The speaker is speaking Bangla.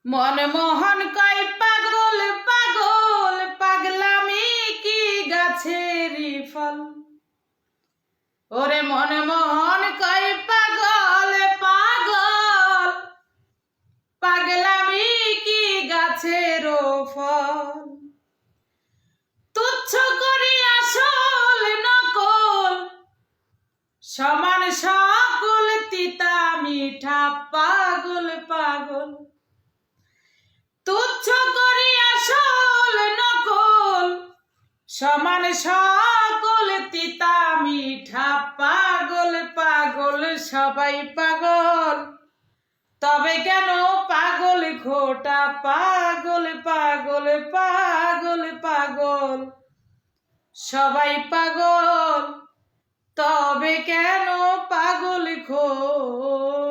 মনমোহন কয় পাগল পাগল পাগলামি কি গাছেরই ফল। ওরে মনমোহন কয় পাগল পাগল পাগলামি কি গাছের ফল। তুচ্ছ করি আসল নকল সমান সকল তিতা মিঠা পাগল পাগল। তুচ্ছ করি আসল নকল সমান সকল তিতা মিঠা পাগল পাগল। সবাই পাগল তবে কেন পাগল খোটা পাগল পাগল পাগল পাগল। সবাই পাগল তবে কেন পাগল খোটা।